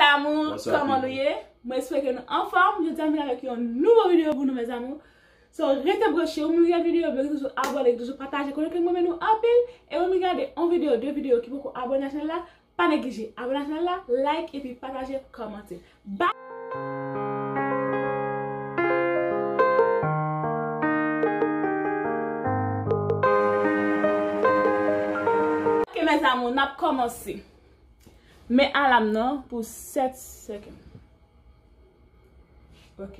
amours, comment nous y est? Moi, j'espère que nous en forme. Je termine avec une nouvelle vidéo pour nous, mes amours. So, restez branchés, vous me regardez vidéo, vous toujours abonner, toujours partager, connaissez moi nous appel et vous me regardez en vidéo, deux vidéos qui vous abonner à la chaîne là, pas négliger, abonner à la chaîne là, like et puis partager, commenter. Bye! Ok mes amours, on a commencé. Mais à l'âme non pour 7 secondes. Ok.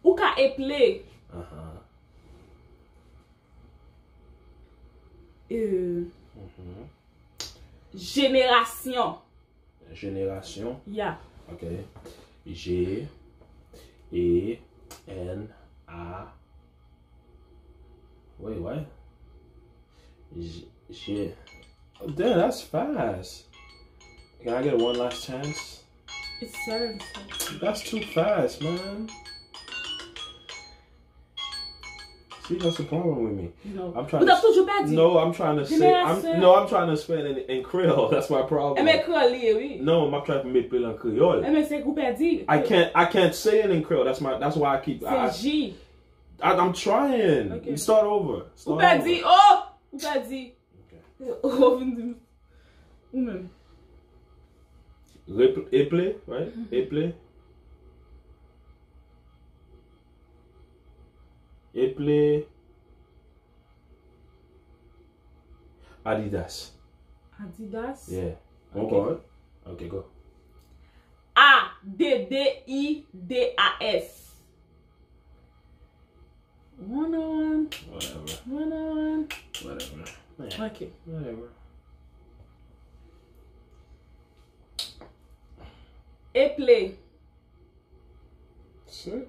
Ou ka éplé. Génération. Génération. Yeah. Ok. G-E-N-A. Wait, what? G. Oh, damn, that's fast. Can I get one last chance? It's 7. That's too fast, man. See, that's the problem with me. No. I'm trying No, I'm trying to say. I'm trying to spell in Creole. That's my problem. No, I'm trying to make it in Creole. I can't say it in Creole. That's why I keep. I'm trying. Okay. You start over. Okay. Éplé, right? Éplé. Éplé. Adidas. Adidas? Yeah. One more. Okay, go. A-D-D-I-D-A-S. One. Whatever. Yeah. Okay. Whatever. Éplé. Sure.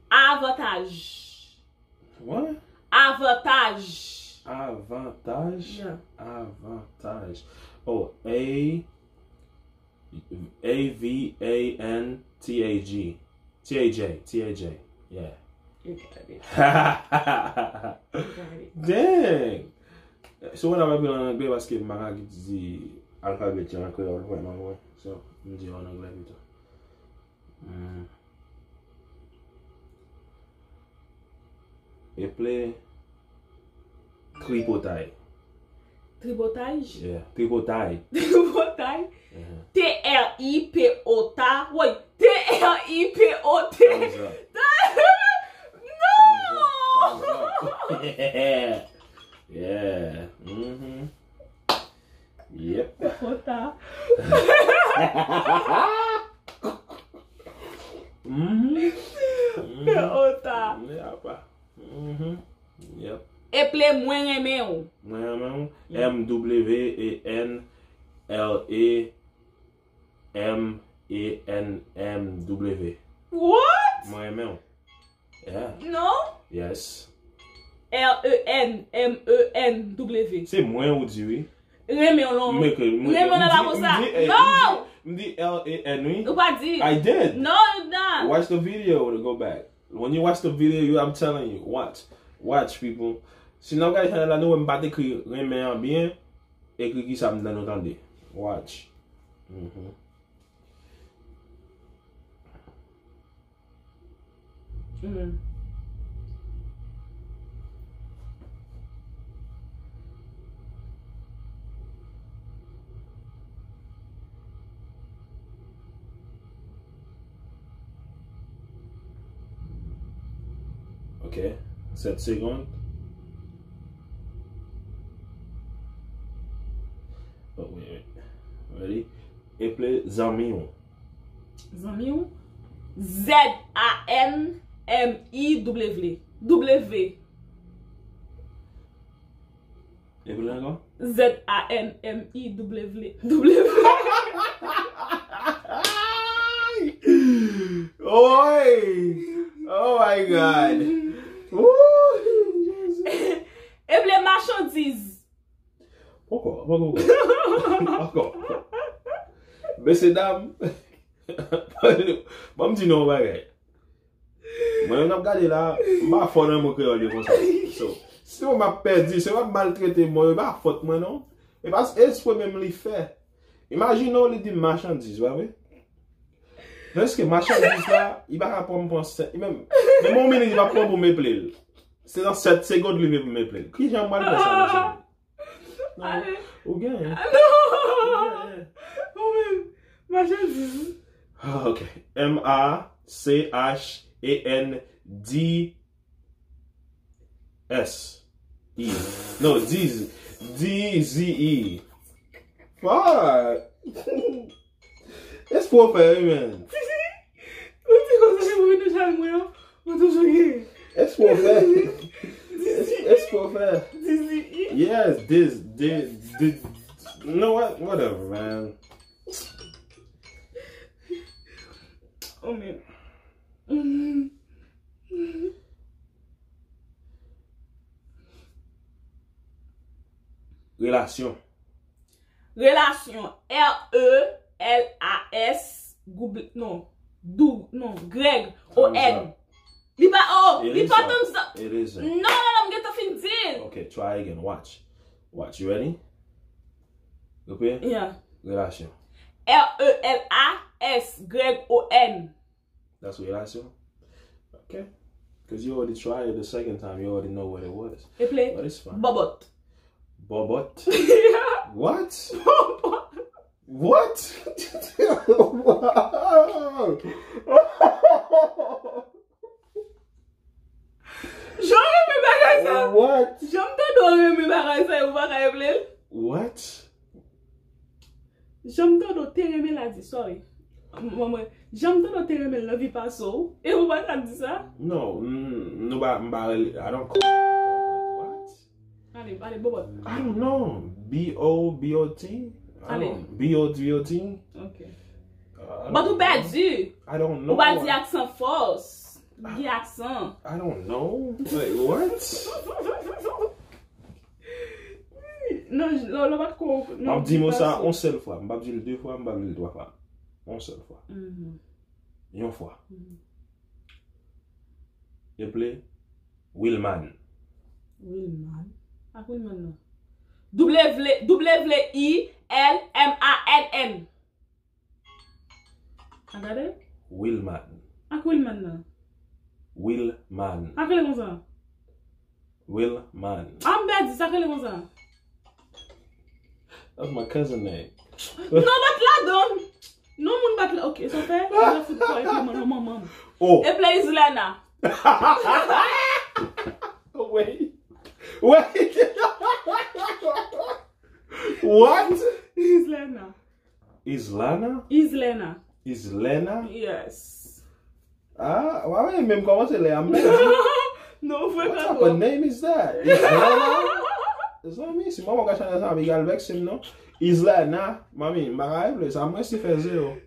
Avantage. What? Avantage. Avantage? Yeah. Avantage. Oh, A-V-A-N-T-A-G. T-A-J. Yeah. You got it. Dang. So when I'm going to basket, I'm going to get the alphabet and Creole right. So I'm going to go to Éplé. Tripotaille. Tripotage? Yeah. Tripotaille. Tripotaille? T-R-I-P-O-T. Wait. T-R-I-P-O-T. No! Yeah. Yeah. Yep. Ota. Ota. Yep. Éplé moins aimé ou. M-W-E-N-L-E-M-E-N-M-W. What? Moins aimé ou. Yeah. No? Yes. L-E-N-M-E-N-W. C'est moins ou dit oui. Remé ou non? Remé ou non la pour ça? No! M'di L-A-N oui. Ou pas dit? I did. No, you not. Watch the video to go back. When you watch the video, I'm telling you, watch people. Sinon, guys, là nous on pas écrit remé en bien, écrit qui ça me donne entendre. Watch. Ok, 7 secondes. Oh, wait. Ready? Éplé Zamion. Zamion? Z-A-N-M-I-W. W. Éplé encore? Z-A-N-M-I-W. Oi! Oh my God! Éplé marchandise. Encore. Messieurs, dames, bon, dis-nous, bagay. Moi, on a regardé là, ma faute dans mon créole comme ça. Si on m'a perdu, c'est pas maltraiter moi, pas faute moi non. Et parce que est-ce que même les fait. Imaginons les dit marchandises, ouais. Est-ce que marchandise là, il va pas me penser même mon minute il va prendre pour me plaire. C'est dans 7 secondes lui pour me plaire. Qui j'aime mal faire ça. Non. Ou bien. Non. Marchandise. OK. M-A-C-H-A-N-D-S-E. No, D-Z-E. Fuck. It's for man. It's for It's for Yes, this. You know what? Whatever, man. Oh man. Relation. Relation. R-E-L-A-S. Non. Greg. O-N. Li pa O. Li pa ton sa. It isn't. No, I'm getting a fin deal. Okay, try again. Watch. You ready? Okay? Yeah. Relation. R-E-L-A-S. Greg O-N. That's relation? Okay. Because you already tried it the second time. You already know what it was. You play? But it's fine. Bobot. Bobot? Yeah. What? Bobot. What? What? What? J'aime do tereme la di, sorry. J'aime do tereme la vi pa so. E ou ba ka di sa? No, I don't call it. What? Allez, Bobot. I don't know. B-O-B-O-T? B-O-T? Okay. But ou ba di? I don't know. Ou ba di accent force? Di accent. I don't know. Wait, what? Non, le bat ko. M'a dit moi ça une seule fois. M'a dit 2 fois, m'a dit 3 fois. Une seule fois. Une fois. You play Willman. Willman? Ah, Willman non. W-I-L-M-A-N-N. Regardez? Willman. Ah, Willman non. Willman. Ah, quel est ça? Willman. Ah, m'bedi, ça quel est ça? That's my cousin name. Non, bat la don. Non, moun bat la. Ok, ça fait. Je fais quoi avec maman. Oh. Et play Islana. Wait. What? Islana. Islana? Yes. Ah, ouais, même comment c'est les Américains? No, what type of name is that? Islana? Islami, si maman cache dans ça, mais il vexe non. Islana, mami, m'arrive, ça moi si fait 0.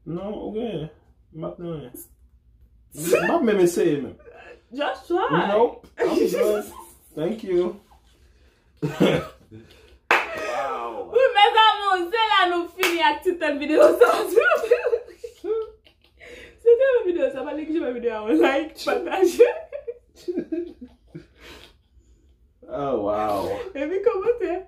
Non, OK. Maintenant. Pas même essayer même. Just try. Nope. I'm good. Thank you. Wow. Oui, mes amours, c'est là nous finissons avec toute cette vidéo. C'était ma vidéo, ça va aller que j'ai ma vidéo. Like, partage. Oh, wow. Et puis, commenter.